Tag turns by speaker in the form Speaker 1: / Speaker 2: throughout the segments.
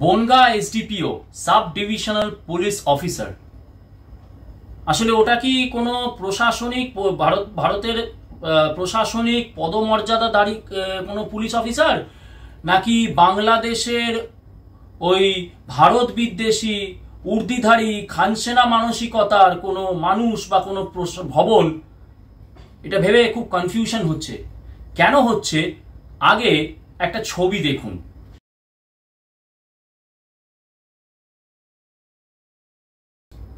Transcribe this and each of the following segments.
Speaker 1: Bongaon SDPO sub divisional police officer, আসলে ওটা কি কোনো প্রশাসনিক ভারতের প্রশাসনিক পদমর্যাদাধারী কোনো পুলিশ অফিসার, নাকি বাংলাদেশের ওই ভারত বিদ্বেষী উর্দিধারী খানসেনা মানসিকতার কোনো মানুষ বা কোনো ভবন? এটা ভেবে খুব কনফিউশন হচ্ছে। কেন হচ্ছে? আগে একটা ছবি দেখুন।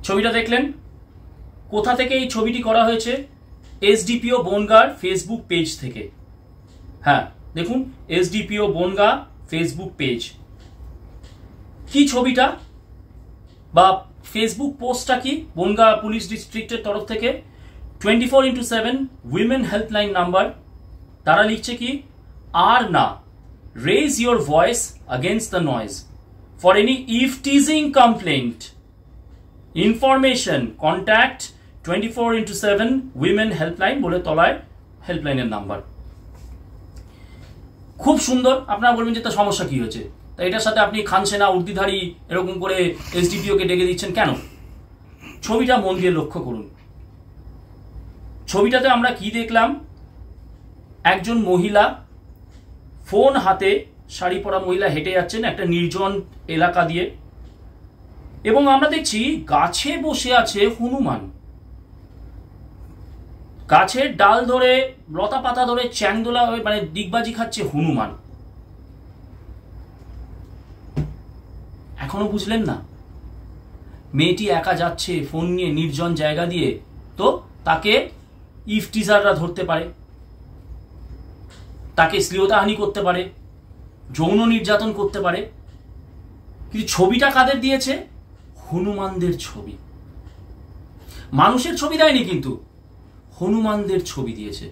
Speaker 1: ছবিটা দেখলেন? কোথা থেকে এই ছবিটি করা হয়েছে? এসডিপিও বনগার ফেসবুক পেজ থেকে। হ্যাঁ দেখুন, এসডিপিও বনগা ফেসবুক পেজ। কি ছবিটা বা ফেসবুক পোস্টটা কি? বনগা পুলিশ ডিস্ট্রিক্টের তরফ থেকে 24x7 উইমেন হেল্পলাইন নাম্বার। তারা লিখছে কি, আর না, raise your voice against the noise for any eve-teasing complaint information contact 24x7 women helpline বলে তলায় হেল্পলাইনের নাম্বার। খুব সুন্দর। আপনারা বলবেন যে তার সমস্যা কি হয়েছে, তা এটার সাথে আপনি খানসেনা উর্দিধারী এরকম করে এসডিপিও কে ডেকে দিচ্ছেন কেন? ছবিটা মন দিয়ে লক্ষ্য করুন। ছবিটাতে আমরা কি দেখলাম? একজন মহিলা ফোন হাতে, শাড়ি পরা মহিলা হেঁটে যাচ্ছেন একটা নির্জন এলাকা দিয়ে, এবং আমরা দেখছি গাছে বসে আছে হনুমান। গাছের ডাল ধরে, লতা পাতা ধরে চ্যাংদোলা মানে ডিগবাজি খাচ্ছে হনুমান। এখনো বুঝলেন না? মেয়েটি একা যাচ্ছে ফোন নিয়ে নির্জন জায়গা দিয়ে, তো তাকে ইফটিজাররা ধরতে পারে, তাকে শ্লীলতাহানি করতে পারে, যৌন নির্যাতন করতে পারে। কিন্তু ছবিটা কাদের দিয়েছে? হনুমানদের ছবি। মানুষের ছবি দেয়নি, কিন্তু হনুমানদের ছবি দিয়েছে।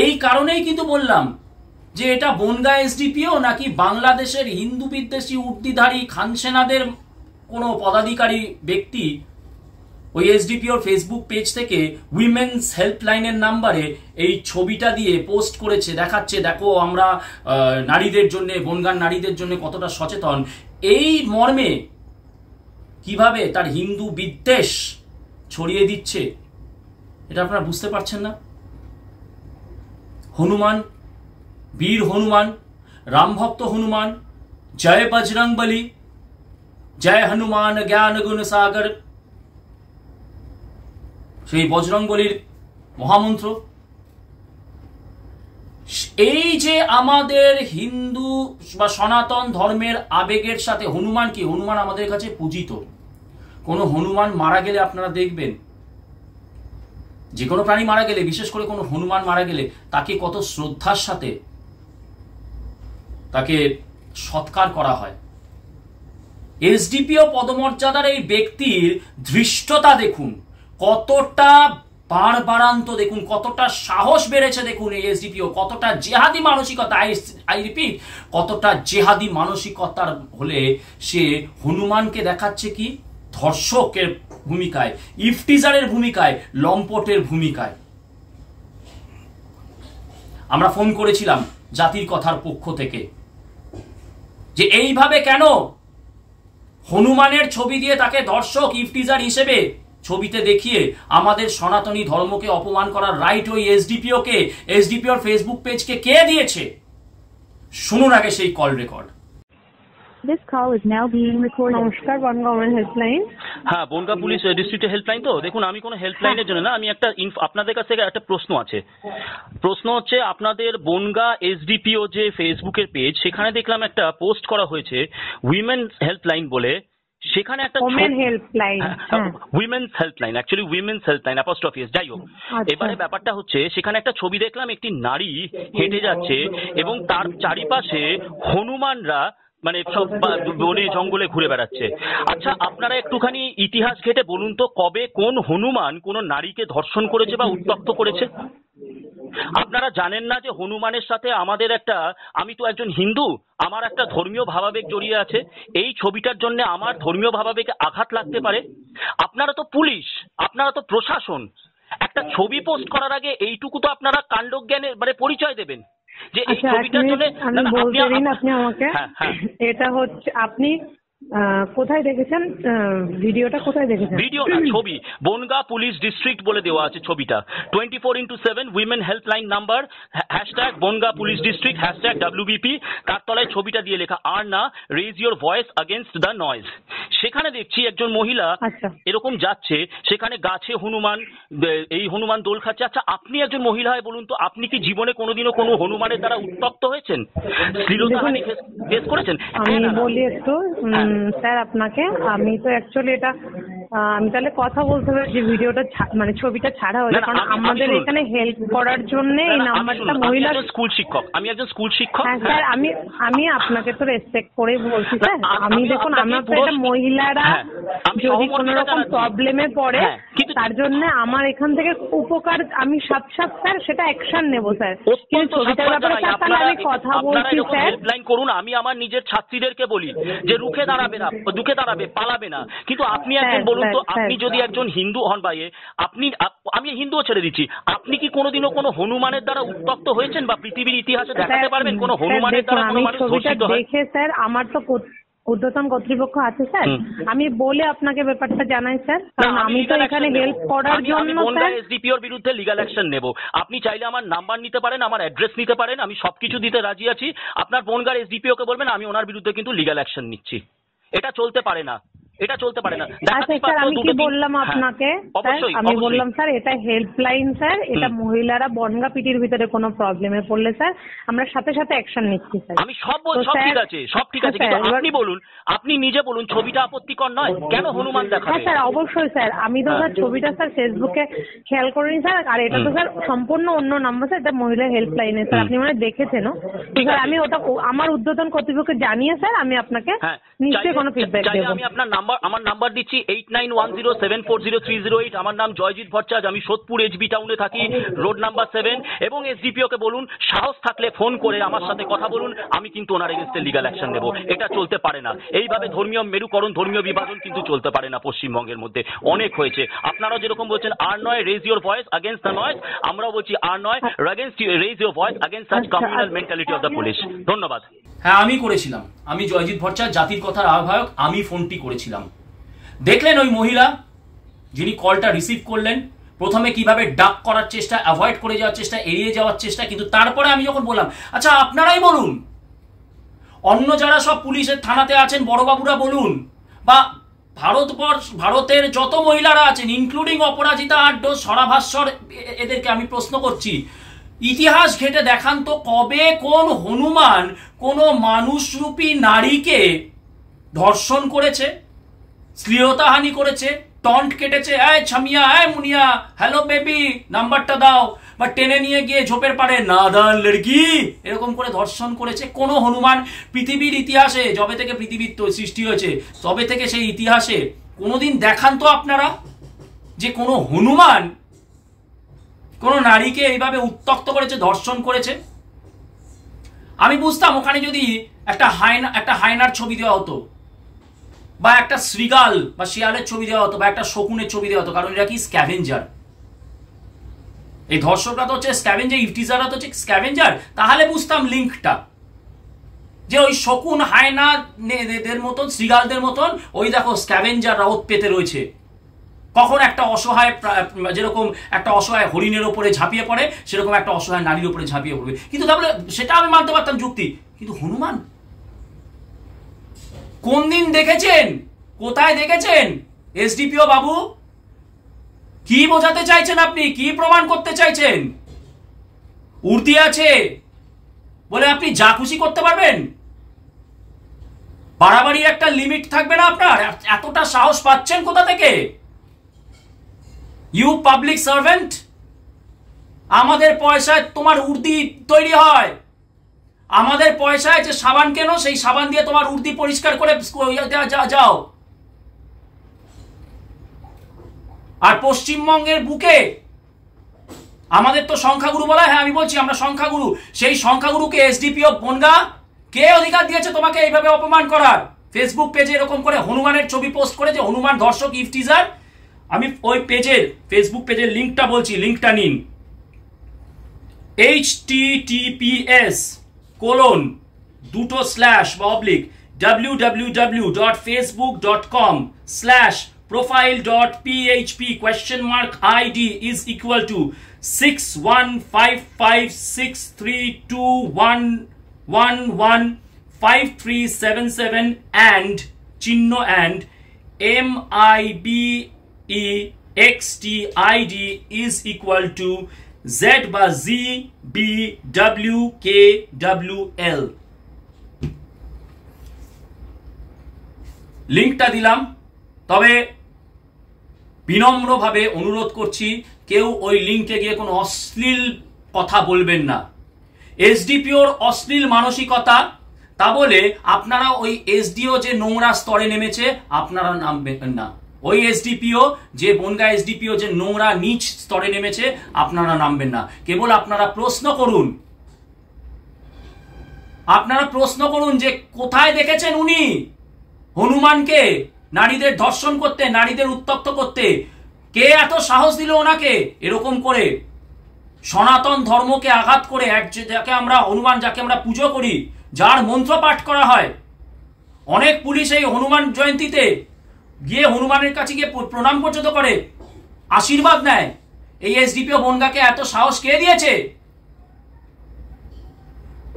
Speaker 1: এই কারণেই কিন্তু বললাম যে এটা বনগা এসডিপিও নাকি বাংলাদেশের হিন্দু বিদ্বেষী উর্দিধারী খানসেনাদের কোনো পদাধিকারী ব্যক্তি ওই এসডিপিওর ফেসবুক পেজ থেকে উইমেন্স হেল্পলাইনের নাম্বারে এই ছবিটা দিয়ে পোস্ট করেছে, দেখাচ্ছে দেখো আমরা নারীদের জন্য, বনগার নারীদের জন্য কতটা সচেতন। এই মর্মে কিভাবে তার হিন্দু বিদ্বেষ ছড়িয়ে দিচ্ছে, এটা আপনারা বুঝতে পারছেন না? হনুমান, বীর হনুমান, রামভক্ত হনুমান, জয় বজরং বলি, জয় হনুমান জ্ঞান গুণ সাগর, সেই বজরং বলির মহামন্ত্র। এই যে আমাদের হিন্দু বা সনাতন ধর্মের আবেগের সাথে হনুমান কি? হনুমান আমাদের কাছে পূজিত। কোনো হনুমান মারা গেলে আপনারা দেখবেন, যে কোনো প্রাণী মারা গেলে, বিশেষ করে কোনো হনুমান মারা গেলে তাকে কত শ্রদ্ধার সাথে তাকে সৎকার করা হয়। এসডিপিও পদমর্যাদার এই ব্যক্তির ধৃষ্টতা দেখুন, কতটা বাড়বাড়ান্ত দেখুন, কতটা সাহস বেড়েছে দেখুন। এই এসডিপিও কতটা জেহাদি মানসিকতা, আই রিপিট, কতটা জেহাদি মানসিকতার হলে সে হনুমানকে দেখাচ্ছে কি ধর্ষকের ভূমিকায়, ইফটিজারের ভূমিকায়, লম্পটের ভূমিকায়। আমরা ফোন করেছিলাম জাতির কথার পক্ষ থেকে যে এইভাবে কেন হনুমানের ছবি দিয়ে তাকে ধর্ষক ইফটিজার হিসেবে ছবিতে দেখিয়ে আমাদের সনাতনী ধর্মকে অপমান করার রাইট ওই এসডিপিও কে, এসডিপিওর ফেসবুক পেজকে কে দিয়েছে? শুনুন আগে সেই call record.
Speaker 2: This call is now being recorded.
Speaker 3: নমস্কার, বনগাঁ ওমেন হেল্পলাইন।
Speaker 4: হ্যাঁ, বনগাঁ পুলিশ ডিস্ট্রিক্টের হেল্পলাইন তো। দেখুন, আমি কোনো হেল্পলাইনের জন্য না, আমি একটা আপনাদের কাছ থেকে একটা প্রশ্ন আছে। প্রশ্ন হচ্ছে, আপনাদের বনগাঁ এসডিপিও যে ফেসবুকের পেজ, সেখানে দেখলাম একটা পোস্ট করা হয়েছে উইমেন্স হেল্পলাইন বলে। সেখানে একটা
Speaker 3: women helpline,
Speaker 4: women's helpline, actually women's helpline apostrophe S. যাই হোক, এবারে ব্যাপারটা হচ্ছে, সেখানে একটা ছবি দেখলাম, একটি নারী হেঁটে যাচ্ছে এবং তার চারিপাশে হনুমানরা মানে সব বনে জঙ্গলে ঘুরে বেড়াচ্ছে। আচ্ছা, আপনারা একটুখানি ইতিহাস ঘেটে বলুন তো, কবে কোন হনুমান কোন নারীকে ধর্ষণ করেছে বা উত্ত্যক্ত করেছে? আপনারা জানেন না যে হনুমানের সাথে আমাদের একটা, আমি তো একজন হিন্দু, আমার একটা ধর্মীয় ভাবাবেগ জড়িয়ে আছে। এই ছবিটার জন্য আমার ধর্মীয় ভাবাবেগে আঘাত লাগতে পারে। আপনারা তো পুলিশ, আপনারা তো প্রশাসন, একটা ছবি পোস্ট করার আগে এইটুকু তো আপনারা কাণ্ডজ্ঞানের মানে পরিচয় দেবেন। যে এই ছবিটার জন্য
Speaker 3: আমি বলতে দিন আপনি আমাকে।
Speaker 4: হ্যাঁ
Speaker 3: এটা হচ্ছে আপনি কোথায় দেখেছেন ভিডিওটা? কোথায় দেখেছেন?
Speaker 4: ভিডিও না, ছবি। বনগাঁ পুলিশ ডিস্ট্রিক্ট বলে দেওয়া আছে ছবিটা। 24x7 women helpline number, hashtag Bangaon police district, hashtag WBP, তার তলায় ছবিটা দিয়ে লেখা আর না raise your voice against the noise. সেখানে দেখছি একজন মহিলা এরকম যাচ্ছে, সেখানে গাছে হনুমান, এই হনুমান দোল খাচ্ছে। আচ্ছা, আপনি একজন মহিলা হয়ে বলুন তো, আপনি কি জীবনে কোনোদিনও কোনো হনুমানের দ্বারা উত্তপ্ত হয়েছেন, শ্লীলতাহানি ফেস করেছেন?
Speaker 3: আমি বলি একটু স্যার আপনাকে, আমি তো অ্যাকচুয়ালি এটা আমি তাহলে কথা বলতে হবে যে ভিডিওটা মানে ছবিটা ছাড়া হয়েছে, কারণ আমাদের এখানে হেল্প করার জন্য এই নাম্বারটা মহিলা
Speaker 4: স্কুল শিক্ষক, আমি একজন স্কুল শিক্ষক।
Speaker 3: হ্যাঁ স্যার, আমি আপনাকে তো রেসপেক্ট করে বলছি স্যার। আমি দেখুন, আমরা তো এটা মহিলারা যদি কোনো রকম প্রবলেমে পড়ে তার জন্য আমার এখান থেকে উপকার আমি সাথে স্যার সেটা অ্যাকশন নেব স্যার। কিন্তু ছবিটার ব্যাপারে তাহলে আমি কথা বলছি স্যার।
Speaker 4: হেল্পলাইন করুন। আমি আমার নিজের ছাত্রীদেরকে বলি যে রুখে দাঁড়াবে না, রুখে দাঁড়াবে, পালাবে না। কিন্তু আপনি একজন বলুন তো, আপনি যদি একজন হিন্দু হন ভাই, আপনি, আমি হিন্দুও ছেড়ে দিচ্ছি, আপনি কি কোনোদিনও কোনো হনুমানের দ্বারা উত্তপ্ত হয়েছেন বা পৃথিবীর ইতিহাসে দেখাতে পারবেন কোনো হনুমানের দ্বারা কোনো মানুষ ধর্ষিত হয়?
Speaker 3: দেখে স্যার আমার তো ঊর্ধ্বতন কর্তৃপক্ষ আছে স্যার, আমি বলে আপনাকে ব্যাপারটা জানাই স্যার, কারণ আমি তো এখানে হেল্প করার জন্য স্যার
Speaker 4: এসডিপিওর বিরুদ্ধে লিগ্যাল অ্যাকশন নেব। আপনি চাইলে আমার নাম্বার নিতে পারেন, আমার অ্যাড্রেস নিতে পারেন, আমি সবকিছু দিতে রাজি আছি। আপনার বনগাঁর এসডিপিও কে বলবেন আমি ওনার বিরুদ্ধে কিন্তু লিগ্যাল অ্যাকশন নিচ্ছি। এটা চলতে পারে না, এটা চলতে পারে না।
Speaker 3: আচ্ছা স্যার, আমি কি বললাম আপনাকে? আমি বললাম স্যার এটা হেল্পলাইন স্যার, এটা মহিলারা বনগাঁ পিটির ভিতরে কোনো প্রবলেমে পড়লে স্যার আমরা সাথে সাথে অ্যাকশন নিচ্ছি স্যার।
Speaker 4: আমি সব ঠিক আছে, সব ঠিক আছে, কিন্তু আপনি বলুন, আপনি নিজে বলুন ছবিটা আপত্তিকর নয়? কেন হনুমান দেখাবে?
Speaker 3: হ্যাঁ স্যার, অবশ্যই স্যার। আমি তো স্যার ছবিটা স্যার ফেসবুকে খেয়াল করিনি স্যার, আর এটা তো স্যার সম্পূর্ণ অন্য নাম্বার স্যার, এটা মহিলা হেল্পলাইনে স্যার, আপনি মানে দেখেছেনও স্যার। আমি ওটা আমার ঊর্ধ্বতন কর্তৃপক্ষকে জানিয়ে স্যার আমি আপনাকে নিশ্চয়ই কোনো ফিডব্যাক দেব।
Speaker 4: আমি আপনার আমার নাম্বার দিচ্ছি 8910740308। আমার নাম জয়জিৎ ভট্টাচার্য, আমি সোদপুর HB টাউনে থাকি, রোড নাম্বার 7। এবং এসডিপিও কে বলুন সাহস থাকলে ফোন করে আমার সাথে কথা বলুন, আমি কিন্তু ওনার এগেইনস্টে লিগ্যাল অ্যাকশন নেব। এটা চলতে পারে না, এইভাবে ধর্মীয় মেরুকরণ, ধর্মীয় বিভাজন কিন্তু চলতে পারে না পশ্চিমবঙ্গের মধ্যে। অনেক হয়েছে, আপনারাও যেরকম বলছেন আর নয় raise your voice against the noise, আমরাও বলছি আর নয় raise your voice against such communal mentality of the police. ধন্যবাদ।
Speaker 1: হ্যাঁ, আমি করেছিলাম, আমি জয়জিৎ ভট্টাচার্য, জাতির কথার আহ্বায়ক, আমি ফোনটি করেছিলাম। দেখলেন ওই মহিলা যিনি কলটা রিসিভ করলেন, প্রথমে কিভাবে ডাক করার চেষ্টা, অ্যাভয়েড করে যাওয়ার চেষ্টা, এড়িয়ে যাওয়ার চেষ্টা, কিন্তু তারপরে আমি যখন বললাম আচ্ছা আপনারাই বলুন, অন্য যারা সব পুলিশের থানাতে আছেন বড়বাবুরা বলুন, বা ভারতের যত মহিলারা আছেন ইনক্লুডিং অপরাজিতা আড্ড, সরাভাস্বর, এদেরকে আমি প্রশ্ন করছি, ইতিহাস ঘেটে দেখান তো কবে কোন হনুমান কোন মানুষরূপী নারীকে ধর্ষণ করেছে, শ্লীলতাহানি করেছে, টন্ট কেটেছে, আয় ছামিয়া, আয় মুনিয়া, হ্যালো বেবি, নাম্বারটা দাও, বা টেনে নিয়ে গিয়ে ঝোপের পাড়ে নাদান লড়কি এরকম করে ধর্ষণ করেছে কোন হনুমান পৃথিবীর ইতিহাসে, যবে থেকে পৃথিবীর সৃষ্টি হয়েছে তবে থেকে সেই ইতিহাসে কোনোদিন দেখান তো আপনারা যে কোনো হনুমান কোন নারীকে এইভাবে উত্ত্যক্ত করেছে, ধর্ষণ করেছে? আমি বুঝতাম ওখানে যদি একটা হায়নার ছবি দেওয়া হতো, বা একটা শ্রীগাল বা শিয়ালের ছবি দেওয়া হতো, বা একটা শকুনের ছবি দেওয়া হতো, কারণ এরা কি স্ক্যাভেঞ্জার, এই ধর্ষকরা তো হচ্ছে স্ক্যাভেঞ্জার, ইফটিজাররা তো হচ্ছে স্ক্যাভেঞ্জার, তাহলে বুঝতাম লিঙ্কটা, যে ওই শকুন হায়নাদের মতন, শ্রীগালদের মতন ওই দেখো স্ক্যাভেঞ্জাররা ওত পেতে রয়েছে, কখন একটা অসহায়, যেরকম একটা অসহায় হরিণের ওপরে ঝাঁপিয়ে পড়ে সেরকম একটা অসহায় নারীর ওপরে ঝাঁপিয়ে পড়বে। কিন্তু তাহলে সেটা আমি মানতে পারতাম যুক্তি, কিন্তু হনুমান কোন দিন দেখেছেন, কোথায় দেখেছেন? এসডিপিও বাবু কি বোঝাতে চাইছেন আপনি, কি প্রমাণ করতে চাইছেন? উর্দি আছে বলে আপনি যা খুশি করতে পারবেন? বাড়াবাড়ির একটা লিমিট থাকবে না আপনার? এতটা সাহস পাচ্ছেন কোথা থেকে? ইউ পাবলিক সার্ভেন্ট, আমাদের পয়সায় তোমার উর্দি তৈরি হয়, আমাদের পয়সায় যে সাবান কেন সেই সাবান দিয়ে তোমার উর্দি পরিষ্কার করে যাও। আর পশ্চিমবঙ্গের বুকে আমাদের তো সংখ্যাগুরু বলা, হ্যাঁ আমি বলছি আমরা সংখ্যাগুরু, সেই সংখ্যাগুরুকে এসডিপিও বনগাঁ কে অধিকার দিয়েছে তোমাকে এইভাবে অপমান করার? ফেসবুক পেজে এরকম করে হনুমানের ছবি পোস্ট করে যে হনুমান ধর্ষক ইফটিজার, আমি ওই পেজের ফেসবুক পেজের লিঙ্কটা বলছি, লিঙ্কটা নিন, https://www.facebook.com/profile.php?id is equal to 61556321115377 and chinno and MIBEXTID is equal to Z বা ZBWKWL। লিংকটা দিলাম, তবে বিনম্রভাবে অনুরোধ করছি কেউ ওই লিংকে গিয়ে কোনো অশ্লীল কথা বলবেন না। এসডিপিওর অশ্লীল মানসিকতা, তা বলে আপনারা ওই এসডিও যে নোংরা স্তরে নেমেছে আপনারা নামবেন না। ওই এসডিপিও যে বনগা এসডিপিও যে নোংরা নিচ স্তরে নেমেছে আপনারা নামবেন না। কেবল আপনারা প্রশ্ন করুন, আপনারা প্রশ্ন করুন যে কোথায় দেখেছেন উনি হনুমানকে নারীদের ধর্ষণ করতে, নারীদের উত্তপ্ত করতে? কে এত সাহস দিল ওনাকে এরকম করে সনাতন ধর্মকে আঘাত করে? যাকে আমরা হনুমান, যাকে আমরা পুজো করি, যার মন্ত্র পাঠ করা হয়। অনেক পুলিশ এই হনুমান জয়ন্তীতে গিয়ে হনুমানের কাছে গিয়ে প্রণাম পর্যন্ত করে, আশীর্বাদ নেয়। এই এসডিপিও বনগাকে এত সাহস কে দিয়েছে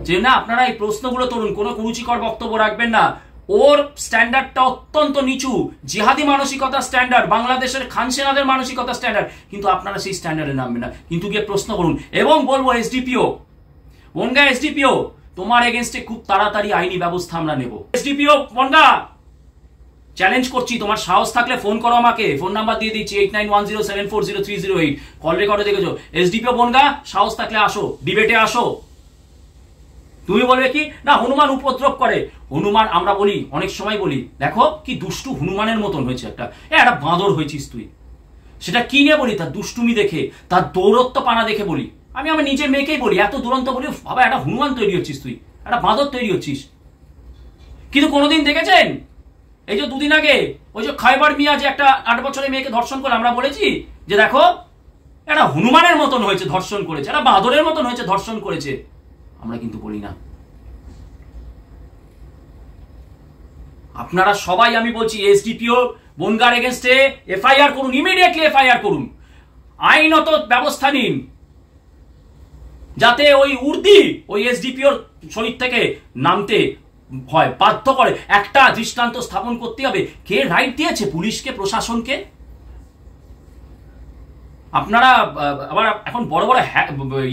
Speaker 1: যে না আপনারা এই প্রশ্নগুলো তরুণ, কোনো কুরুচিকর বক্তব্য রাখবেন না। ওর স্ট্যান্ডার্ডটা অত্যন্ত নিচু, জিহাদি মানসিকতা স্ট্যান্ডার্ড, বাংলাদেশের খান সেনাদের মানসিকতা স্ট্যান্ডার্ড, কিন্তু আপনারা সেই স্ট্যান্ডার্ডে নামবেন না। কিন্তু গিয়ে প্রশ্ন করুন এবং বলবো এসডিপিও বনগা, এসডিপিও তোমার এগেনস্টে খুব তাড়াতাড়ি আইনি ব্যবস্থা আমরা নেব। এসডিপিও বনগা চ্যালেঞ্জ করছি, তোমার সাহস থাকলে ফোন করো আমাকে, ফোন নাম্বার দিয়ে দিচ্ছি 8910740308, কল রেকর্ডে দেখেছো। এসডিপিও বনগা সাহস থাকলে আসো, ডিবেটে আসো। তুমি বলবে কি না হনুমান উপদ্রব করে, হনুমান আমরা বলি, অনেক সময় বলি দেখো কি দুষ্টু হনুমানের মতন হয়েছে, একটা বাঁদর হয়েছিস তুই। সেটা কি নিয়ে বলি? তার দুষ্টুমি দেখে, তার দৌরত্ব পানা দেখে বলি। আমি আমার নিজের মেয়েকেই বলি, এত দুরন্ত বলি বাবা একটা হনুমান তৈরি হচ্ছিস তুই, একটা বাঁদর তৈরি হচ্ছিস। কিন্তু কোনোদিন দেখেছেন এই যে দুদিন আগে ওই যে খায়বার মিয়া যে একটা 8 বছরের মেয়েকে ধর্ষণ করে, আমরা বলেছি যে দেখো একটা হনুমানের মতন হয়েছে ধর্ষণ করেছে, একটা বাঁদরের মতন হয়েছে ধর্ষণ করেছে। আমরা কিন্তু বলি না। আপনারা সবাই আমি বলছি এসডিপিও বনগার এগেনস্টে এফআইআর করুন, ইমিডিয়েটলি এফআইআর করুন, আইনত ব্যবস্থা নিন, যাতে ওই উর্দি ওই এসডিপিওর শরীর থেকে নামতে হয়, বাধ্য করে। একটা দৃষ্টান্ত স্থাপন করতে হবে। কে রাইট দিয়েছে পুলিশকে, প্রশাসনকে? আপনারা আবার এখন বড় বড়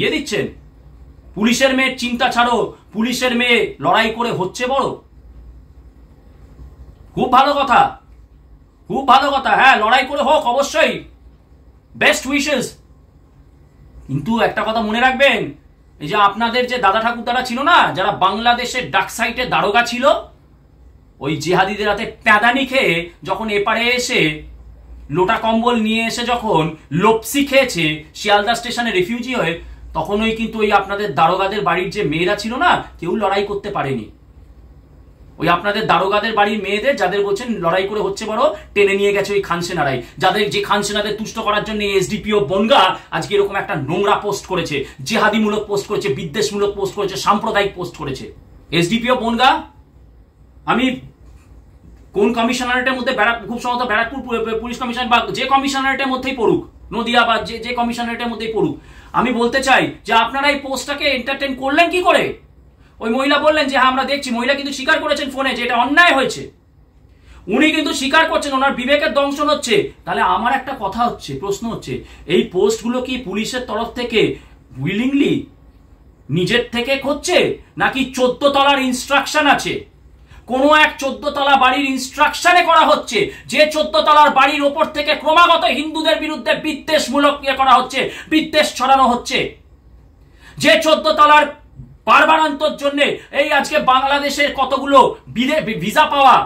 Speaker 1: ইয়ে দিচ্ছেন, পুলিশের মেয়ের চিন্তা ছাড়ো, পুলিশের মেয়ে লড়াই করে হচ্ছে বড়। খুব ভালো কথা, খুব ভালো কথা, হ্যাঁ লড়াই করে হোক, অবশ্যই বেস্ট উইশেস। কিন্তু একটা কথা মনে রাখবেন, এই যে আপনাদের যে দাদা ঠাকুরদারা ছিল না, যারা বাংলাদেশের ডাক সাইটে দারোগা ছিল, ওই জিহাদিদের হাতে প্যাদানি খেয়ে যখন এপারে এসে লোটা কম্বল নিয়ে এসে যখন লপসি খেয়েছে শিয়ালদা স্টেশনে রিফিউজি হয়ে, তখন ওই কিন্তু ওই আপনাদের দারোগাদের বাড়ির যে মেয়েরা ছিল না, কেউ লড়াই করতে পারেনি। ওই আপনাদের দারোগাদের বাড়ির মেয়েদের, যাদের বলছেন লড়াই করে হচ্ছে বড়, টেনে নিয়ে গেছে ওই খানসেনারাই, যাদের যে খানসেনাদের তুষ্ট করার জন্য এসডিপিও বনগা আজকে এরকম একটা নোংরা পোস্ট করেছে, জেহাদিমূলক পোস্ট করেছে, বিদ্বেষমূলক পোস্ট করেছে, সাম্প্রদায়িক পোস্ট করেছে। এসডিপিও বনগা আমি কোন কমিশনারেটের মধ্যে, খুব সম্ভবত ব্যারাকপুর পুলিশ কমিশন বা যে কমিশনারেটের মধ্যেই পড়ুক, নদিয়া বা যে কমিশনারেটের মধ্যেই পড়ুক, আমি বলতে চাই যে আপনারা এই পোস্টটাকে এন্টারটেইন করলেন কি করে? ওই মহিলা বললেন যে হ্যাঁ আমরা দেখছি, মহিলা কিন্তু স্বীকার করেছেন ফোনে যে এটা অন্যায় হয়েছে, উনি কিন্তু স্বীকার করছেন, ওনার বিবেকের দংশন হচ্ছে। তাহলে আমার একটা কথা হচ্ছে, প্রশ্ন হচ্ছে, এই পোস্টগুলো কি পুলিশের তরফ থেকে উইলিংলি নিজের থেকে করছে, নাকি 14 তলার ইনস্ট্রাকশন আছে? কোন এক 14 তলা বাড়ির ইনস্ট্রাকশনে করা হচ্ছে, যে 14 তলার বাড়ির ওপর থেকে ক্রমাগত হিন্দুদের বিরুদ্ধে বিদ্বেষমূলক ইয়ে করা হচ্ছে, বিদ্বেষ ছড়ানো হচ্ছে, যে 14 তলার বারবারান্তর জন্য এই আজকে বাংলাদেশের কতগুলো ভিসা পাওয়া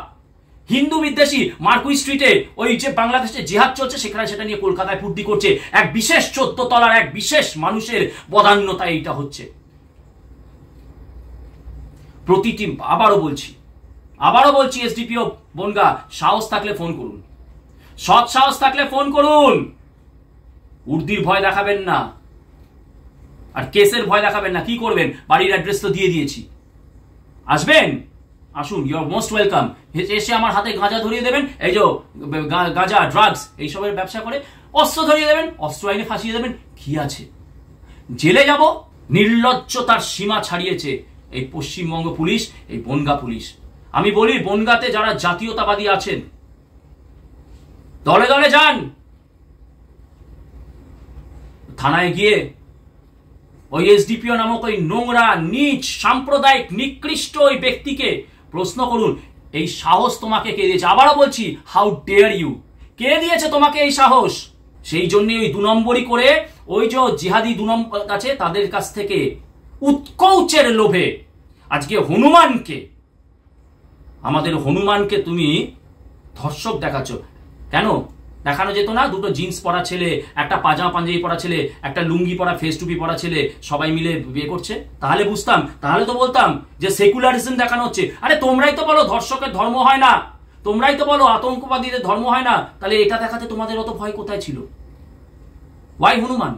Speaker 1: হিন্দু বিদ্বেষী মার্কুই স্ট্রিটে ওই যে বাংলাদেশে জিহাদ চলছে, সেখানে সেটা নিয়ে কলকাতায় ফুর্তি করছে। এক বিশেষ 14 তলার এক বিশেষ মানুষের বদান্যতা এইটা হচ্ছে। প্রতিটি আবারও বলছি এসডিপিও বনগা, সাহস থাকলে ফোন করুন, সৎ সাহস থাকলে ফোন করুন, উর্দির ভয় দেখাবেন না। আর কেসের ভয় দেখাবেন না, কি করবেন, বাড়ির অ্যাড্রেস তো দিয়ে দিয়েছি। আসবেন, আসুন, ইউ আর মোস্ট ওয়েলকাম। এসে আমার হাতে গাঁজা ধরিয়ে দেবেন, এই যে গাঁজা ড্রাগস এইসবের ব্যবসা করে, অস্ত্র ধরিয়ে দেবেন, অস্ত্র আইনে ফাঁসিয়ে দেবেন, কি আছে? জেলে যাব? নির্লজ্জতার সীমা ছাড়িয়েছে এই পশ্চিমবঙ্গ পুলিশ, এই বনগাঁ পুলিশ। আমি বলি, বনগাঁতে যারা জাতীয়তাবাদী আছেন, দলে দলে যান, থানায় গিয়ে ওই এসডিপিও নামক ওই নোংরা, নীচ, সাম্প্রদায়িক, নিকৃষ্ট ওই ব্যক্তিকে প্রশ্ন করুন, এই সাহস তোমাকে কে দিয়েছে? আবারও বলছি, হাউ ডেয়ার ইউ, কে দিয়েছে তোমাকে এই সাহস? সেই জন্য ওই 2 নম্বরই করে ওই যে জিহাদি 2 নম্বর আছে তাদের কাছ থেকে উৎকৌচের লোভে আজকে হনুমানকে, আমাদের হনুমানকে তুমি ধর্ষক দেখাচ্ছ। কেন দেখানো যেত না? 2টো জিন্স পরা ছেলে, একটা পাজামা পাঞ্জাবি পরা ছেলে, একটা লুঙ্গি পরা, ফেস টুপি পরা ছেলে, সবাই মিলে বিয়ে করছে, তাহলে বুঝতাম, তাহলে তো বলতাম যে সেকুলারিজম দেখানো হচ্ছে। আরে তোমরাই তো বলো ধর্ষকের ধর্ম হয় না, তোমরাই তো বলো আতঙ্কবাদীদের ধর্ম হয় না, তাহলে এটা দেখাতে তোমাদের অত ভয় কোথায় ছিল? ওয়াই হনুমান?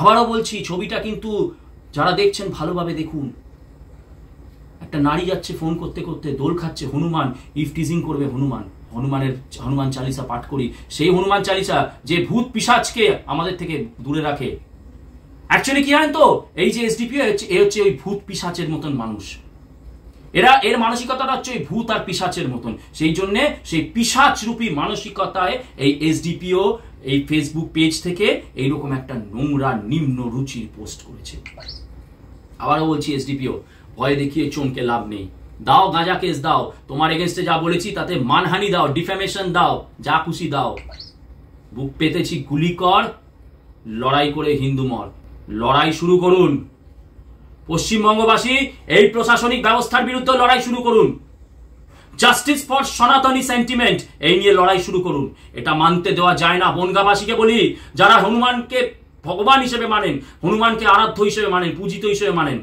Speaker 1: আবারও বলছি, ছবিটা কিন্তু যারা দেখছেন ভালোভাবে দেখুন। একটা নারী যাচ্ছে ফোন করতে করতে, দোল খাচ্ছে, হনুমান ইফটিজিং করবে, হনুমান চালিসা পাঠ করি, সেই হনুমান চালিসা যে ভূত পিশাচকে আমাদের থেকে দূরে রাখে। অ্যাকচুয়ালি কি জানেন তো, এই যে এসডিপিও এ হচ্ছে ওই ভূত পিশাচের মতন মানুষ। এর মানসিকতাটা হচ্ছে ওই ভূত আর পিশাচের মতন। সেই জন্য সেই পিশাচ রূপী মানসিকতায় এই এসডিপিও এই ফেসবুক পেজ থেকে এইরকম একটা নোংরা নিম্ন রুচির পোস্ট করেছে। আবারও বলছি, এসডিপিও ভয় দেখিয়ে চমকে লাভ নেই। দাও গাঁজা কেস দাও, তোমার এগেনস্টে যা বলেছি তাতে মানহানি দাও, ডিফেমেশন দাও, যা খুশি দাও। বুক পেতেছি গুলি কর, লড়াই করে হিন্দু মর, লড়াই শুরু করুন। পশ্চিমবঙ্গবাসী এই প্রশাসনিক ব্যবস্থার বিরুদ্ধে লড়াই শুরু করুন। জাস্টিস ফর সনাতনী সেন্টিমেন্ট, এই নিয়ে লড়াই শুরু করুন। এটা মানতে দেওয়া যায় না। বনগাঁবাসীকে বলি, যারা হনুমানকে ভগবান হিসেবে মানেন, হনুমানকে আরাধ্য হিসেবে মানেন, পূজিত হিসেবে মানেন,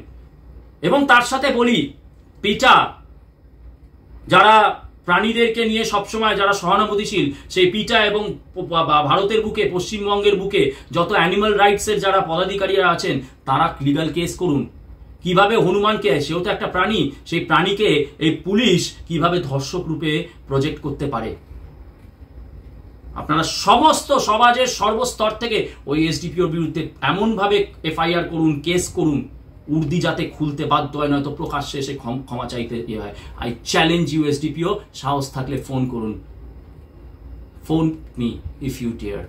Speaker 1: এবং তার সাথে বলি পিটা, যারা প্রাণীদেরকে নিয়ে সবসময় যারা সহানুভূতিশীল, সেই পিটা এবং ভারতের বুকে, পশ্চিমবঙ্গের বুকে যত অ্যানিমাল রাইটসের যারা পদাধিকারীরা আছেন, তারা লিগাল কেস করুন। কিভাবে হনুমানকে, সেও তো একটা প্রাণী, সেই প্রাণীকে এই পুলিশ কিভাবে ধর্ষক রূপে প্রজেক্ট করতে পারে। আপনারা সমস্ত সমাজের সর্বস্তর থেকে ওই এসডিপিওর বিরুদ্ধে এমনভাবে এফআইআর করুন, কেস করুন, উর্দি যাতে খুলতে বাধ্য হয়, নয়তো প্রকাশ্যে এসে ক্ষমা চাইতে হয়। আই চ্যালেঞ্জ ইউ এসডিপিও, সাহস থাকলে ফোন করুন। Phone me if you dare.